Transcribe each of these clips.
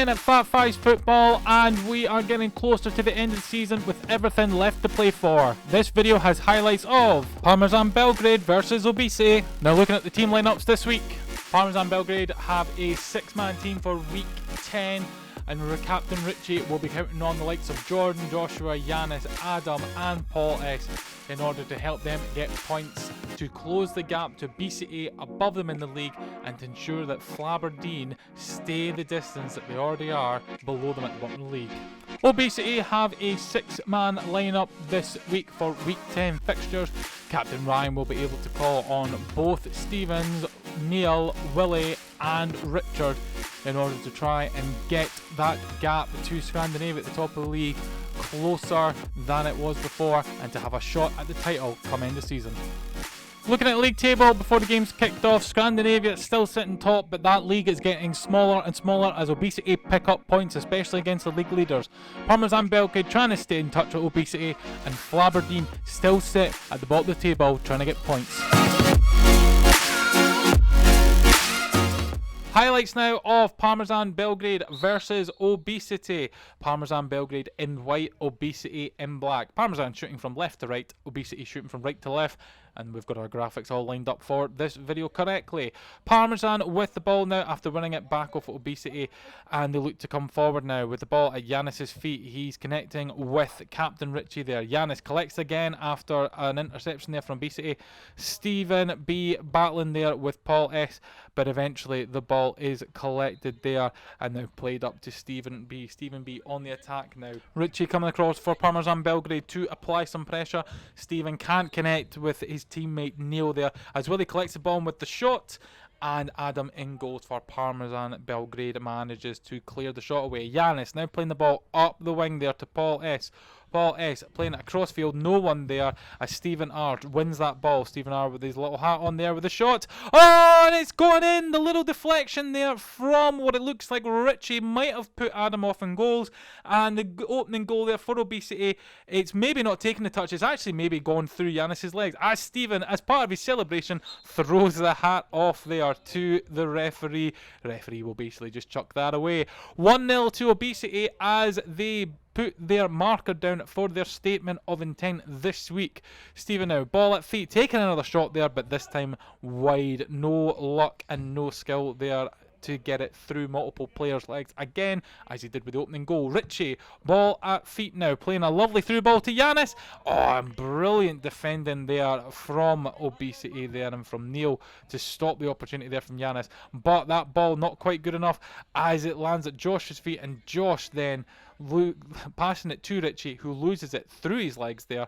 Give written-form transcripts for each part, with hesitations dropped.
again at Fat Fives Football, and we are getting closer to the end of the season with everything left to play for. This video has highlights of Parmesan Belgrade versus Obesity. Now looking at the team lineups this week, Parmesan Belgrade have a 6-man team for week 10, and Captain Richie will be counting on the likes of Jordan, Joshua, Yanis, Adam and Paul S in order to help them get points to close the gap to BCA above them in the league and to ensure that Flaberdeen stay the distance that they already are below them at the bottom of the league. Obesity have a 6-man lineup this week for week 10 fixtures. Captain Ryan will be able to call on both Stevens, Neil, Willie and Richard in order to try and get that gap to Scandinavia at the top of the league closer than it was before and to have a shot at the title come end of season. Looking at the league table before the game's kicked off, Scandinavia is still sitting top, but that league is getting smaller and smaller as Obesity pick up points, especially against the league leaders. Parmesan Belgrade trying to stay in touch with Obesity, and Flaberdeen still sit at the bottom of the table trying to get points. Highlights now of Parmesan Belgrade versus Obesity. Parmesan Belgrade in white, Obesity in black. Parmesan shooting from left to right, Obesity shooting from right to left. And we've got our graphics all lined up for this video correctly. Parmesan with the ball now after winning it back off Obesity, and they look to come forward now with the ball at Yanis's feet. He's connecting with Captain Richie there. Yanis collects again after an interception there from Obesity. Stephen B battling there with Paul S, but eventually the ball is collected there and now played up to Stephen B. Stephen B on the attack now. Richie coming across for Parmesan Belgrade to apply some pressure. Stephen can't connect with his teammate Neil there as Willie collects the ball with the shot, and Adam in goals for Parmesan Belgrade manages to clear the shot away. Yanis now playing the ball up the wing there to Paul S. Paul S playing it across field, no one there as Stephen R wins that ball. Stephen R with his little hat on there with the shot. Oh, and it's going in! The little deflection there from what it looks like Richie might have put Adam off in goals, and the opening goal there for Obesity, it's maybe not taking the touch, it's actually maybe gone through Yanis's legs as Stephen, as part of his celebration, throws the hat off there to the referee. The referee will basically just chuck that away. 1-0 to Obesity as they put their marker down for their statement of intent this week. Stephen now, ball at feet, taking another shot there, but this time wide. No luck and no skill there to get it through multiple players' legs again, as he did with the opening goal. Richie, ball at feet now, playing a lovely through ball to Yanis. Oh, and brilliant defending there from Obesity there and from Neil to stop the opportunity there from Yanis. But that ball not quite good enough as it lands at Josh's feet, and Josh then passing it to Richie, who loses it through his legs there,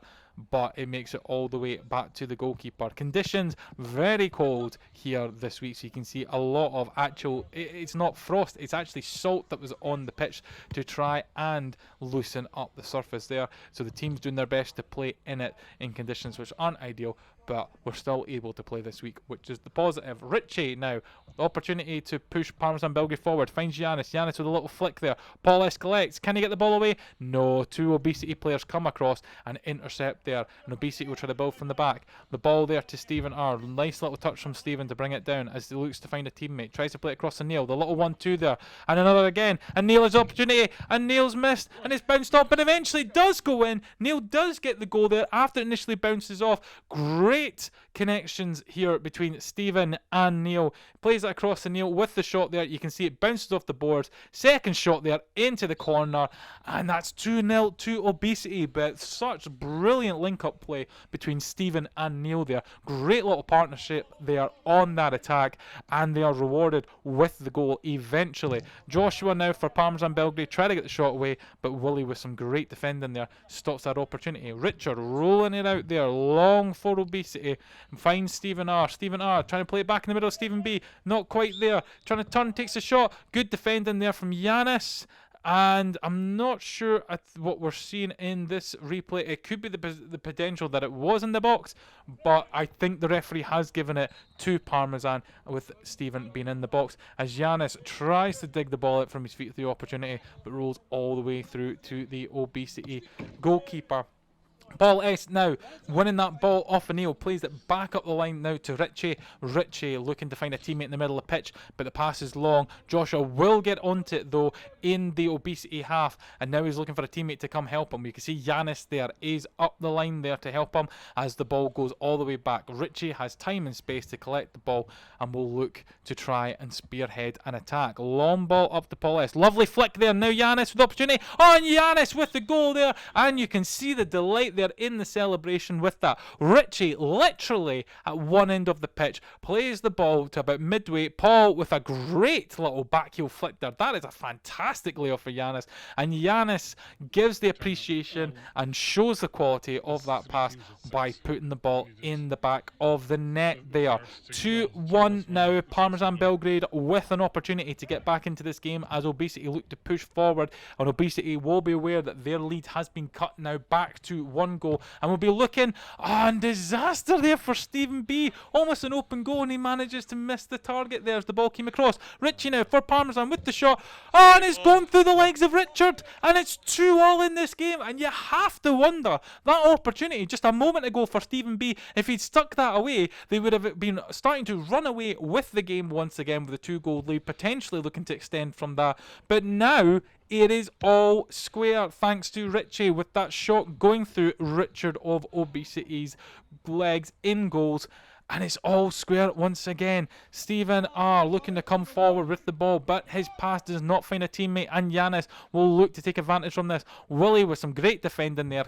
but it makes it all the way back to the goalkeeper. Conditions very cold here this week, so you can see a lot of actual, it's not frost, it's actually salt that was on the pitch to try and loosen up the surface there. So the team's doing their best to play in it in conditions which aren't ideal, but we're still able to play this week, which is the positive. Richie now, opportunity to push Parmesan Belgrade forward, finds Yanis. Yanis with a little flick there. Paul S collects. Can he get the ball away? No. Two Obesity players come across and intercept there, and Obesity will try the ball from the back. The ball there to Stephen R. Nice little touch from Stephen to bring it down as he looks to find a teammate. Tries to play it across to Neil. The little 1-2 there, and another again. And Neil has opportunity, and Neil's missed, and it's bounced off, but eventually does go in. Neil does get the goal there after it initially bounces off. Great connections here between Stephen and Neil. Plays it across to Neil with the shot there. You can see it bounces off the boards. Second shot there into the corner, and that's 2-0 to Obesity. But such brilliant link-up play between Stephen and Neil there. Great little partnership there on that attack, and they are rewarded with the goal eventually. Joshua now for Parmesan Belgrade, try to get the shot away, but Willie with some great defending there stops that opportunity. Richard rolling it out there, long for Obesity, and finds Stephen R. Stephen R trying to play it back in the middle of Stephen B. Not quite there. Trying to turn, takes a shot. Good defending there from Yanis. And I'm not sure at what we're seeing in this replay. It could be the potential that it was in the box, but I think the referee has given it to Parmesan with Stephen being in the box as Yanis tries to dig the ball out from his feet with the opportunity, but rolls all the way through to the Obesity goalkeeper. Paul S now winning that ball off of Neil, plays it back up the line now to Richie. Richie looking to find a teammate in the middle of the pitch, but the pass is long. Joshua will get onto it though in the obesity half, and now he's looking for a teammate to come help him. You can see Yanis there is up the line there to help him as the ball goes all the way back. Richie has time and space to collect the ball and will look to try and spearhead an attack. Long ball up to Paul S. Lovely flick there. Now Yanis with the opportunity. Oh, and Yanis with the goal there, and you can see the delight there in the celebration with that. Richie literally at one end of the pitch plays the ball to about midway. Paul with a great little backheel flick there. That is a fantastic layoff for Yanis, and Yanis gives the appreciation and shows the quality of that pass by putting the ball in the back of the net there. 2-1 now. Parmesan Belgrade with an opportunity to get back into this game as Obesity look to push forward, and Obesity will be aware that their lead has been cut now back to 1 goal, and we'll be looking and disaster there for Stephen B. Almost an open goal, and he manages to miss the target there as the ball came across. Richie now for Parmesan with the shot, and it's gone through the legs of Richard, and it's 2-2 in this game. And you have to wonder, that opportunity just a moment ago for Stephen B, if he'd stuck that away, they would have been starting to run away with the game once again with a 2-goal lead, potentially looking to extend from that. But now it is all square thanks to Richie with that shot going through Richard of Obesity's legs in goals. And it's all square once again. Stephen R looking to come forward with the ball, but his pass does not find a teammate, and Yanis will look to take advantage from this. Willie with some great defending there,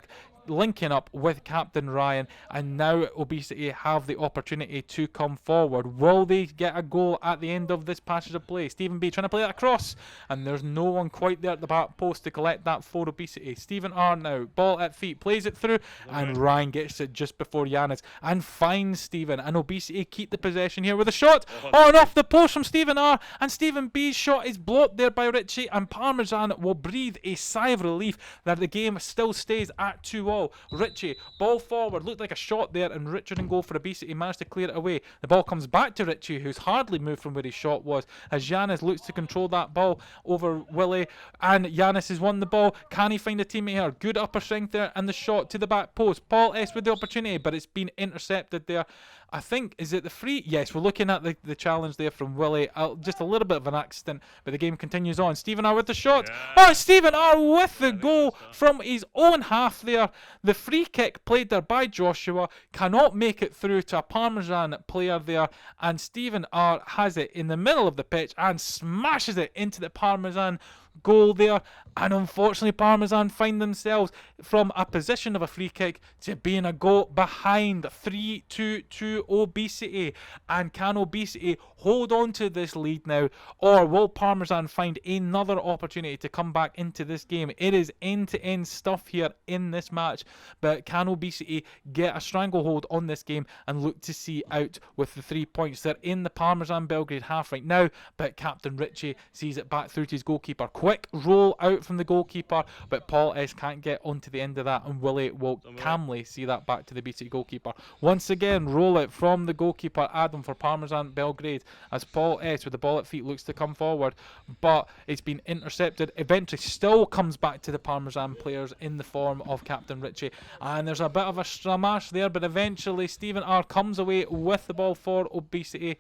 linking up with Captain Ryan, and now Obesity have the opportunity to come forward. Will they get a goal at the end of this passage of play? Stephen B trying to play that across, and there's no one quite there at the back post to collect that for Obesity. Stephen R now, ball at feet, plays it through, and Ryan gets it just before Yanis and finds Stephen, and Obesity keep the possession here with a shot on off the post from Stephen R, and Stephen B's shot is blocked there by Richie, and Parmesan will breathe a sigh of relief that the game still stays at 2-2. Richie, ball forward, looked like a shot there, and Richard in goal for Obesity managed to clear it away. The ball comes back to Richie, who's hardly moved from where his shot was, as Yanis looks to control that ball over Willie, and Yanis has won the ball. Can he find a teammate here? Good upper strength there, and the shot to the back post. Paul S with the opportunity, but it's been intercepted there. I think, is it the free? Yes, we're looking at the challenge there from Willie. Just a little bit of an accident, but the game continues on. Stephen R with the shot. Oh, Stephen R with the goal from his own half there. The free kick played there by Joshua cannot make it through to a Parmesan player there, and Stephen R has it in the middle of the pitch and smashes it into the Parmesan goal there, and unfortunately Parmesan find themselves from a position of a free kick to being a goal behind. 3-2 Obesity, and can Obesity hold on to this lead now, or will Parmesan find another opportunity to come back into this game? It is end-to-end stuff here in this match, but can Obesity get a stranglehold on this game and look to see out with the 3 points? They're in the Parmesan Belgrade half right now, but Captain Richie sees it back through to his goalkeeper. Quick roll out from the goalkeeper, but Paul S can't get onto the end of that, and Willie will calmly see that back to the BC goalkeeper. Once again, roll it from the goalkeeper Adam for Parmesan Belgrade, as Paul S with the ball at feet looks to come forward, but it's been intercepted. Eventually still comes back to the Parmesan players in the form of Captain Richie, and there's a bit of a stramash there, but eventually Stephen R comes away with the ball for Obesity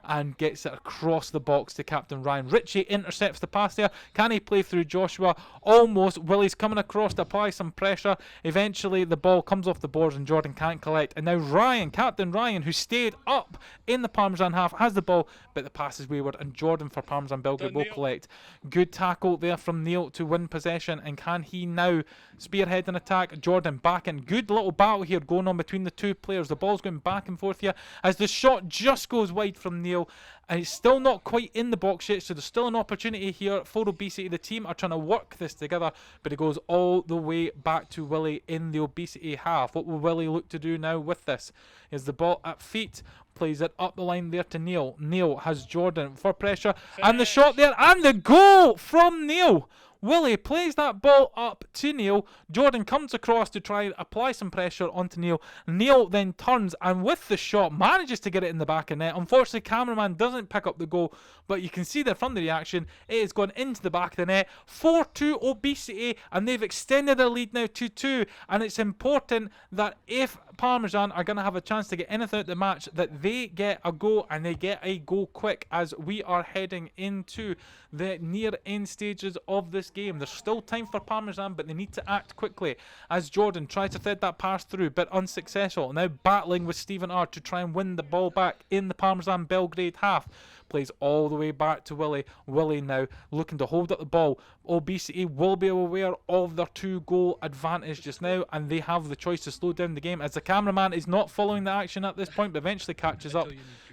and gets it across the box to Captain Ryan. Richie intercepts the pass there. Can he play through Joshua? Almost. Willie's coming across to apply some pressure. Eventually the ball comes off the boards and Jordan can't collect. And now Ryan, Captain Ryan, who stayed up in the Parmesan half, has the ball, but the pass is wayward, and Jordan for Parmesan Belgrade will collect. Good tackle there from Neil to win possession, and can he now spearhead an attack? Jordan back in. Good little battle here going on between the two players. The ball's going back and forth here as the shot just goes wide from Neil, and it's still not quite in the box yet, so there's still an opportunity here for Obesity. The team are trying to work this together, but it goes all the way back to Willie in the Obesity half. What will Willie look to do now with this? Is the ball at feet, plays it up the line there to Neil. Neil has Jordan for pressure, and the shot there, and the goal from Neil. Willie plays that ball up to Neil. Jordan comes across to try and apply some pressure onto Neil. Neil then turns and with the shot manages to get it in the back of net. Unfortunately, cameraman doesn't pick up the goal, but you can see there from the reaction, it has gone into the back of the net. 4-2 Obesity, and they've extended their lead now to 2. And it's important that if Parmesan are going to have a chance to get anything out of the match, that they get a goal, and they get a goal quick, as we are heading into the near end stages of this game. There's still time for Parmesan, but they need to act quickly as Jordan tries to thread that pass through, but unsuccessful. Now battling with Stephen R to try and win the ball back in the Parmesan Belgrade half. Plays all the way back to Willie. Willie now looking to hold up the ball. Obesity will be aware of their 2-goal advantage just now, and they have the choice to slow down the game, as the cameraman is not following the action at this point, but eventually catches up.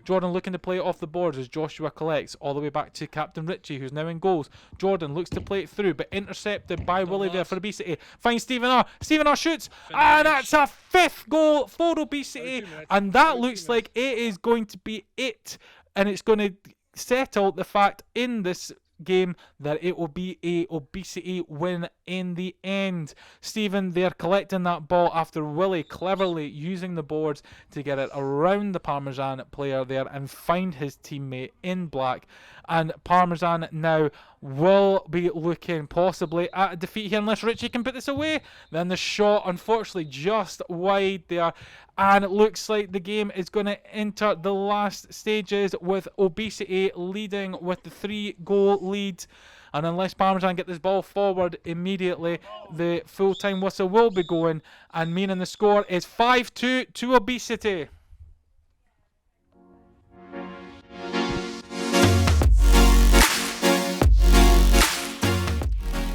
Jordan looking to play it off the boards as Joshua collects all the way back to Captain Richie, who's now in goals. Jordan looks to play it through, but intercepted by Willie there for Obesity. Finds Stephen R. Stephen R shoots, and that's a 5th goal for Obesity, and that looks like it is going to be it. And it's going to settle the fact in this game that it will be a Obesity win in the end. Stephen there collecting that ball after Willie cleverly using the boards to get it around the Parmesan player there and find his teammate in black. And Parmesan now will be looking possibly at a defeat here unless Richie can put this away. Then the shot unfortunately just wide there, and it looks like the game is going to enter the last stages with Obesity leading with the 3-goal lead. And unless Parmesan get this ball forward immediately, the full-time whistle will be going, and meaning the score is 5-2 to Obesity.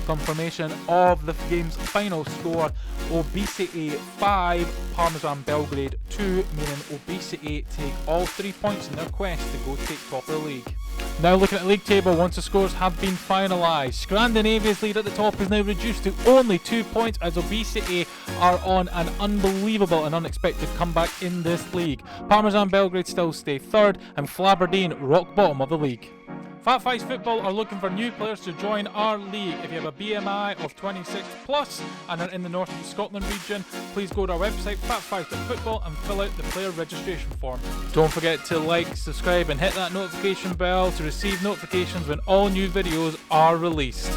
Confirmation of the game's final score: Obesity 5, Parmesan Belgrade 2, meaning Obesity take all 3 points in their quest to go take top of the league. Now looking at the league table, once the scores have been finalised, Scandinavia's lead at the top is now reduced to only 2 points, as Obesity are on an unbelievable and unexpected comeback in this league. Parmesan Belgrade still stay 3rd, and Flaberdine rock bottom of the league. Fat Fives Football are looking for new players to join our league. If you have a BMI of 26 plus and are in the North East Scotland region, please go to our website fatfives.football and fill out the player registration form. Don't forget to like, subscribe and hit that notification bell to receive notifications when all new videos are released.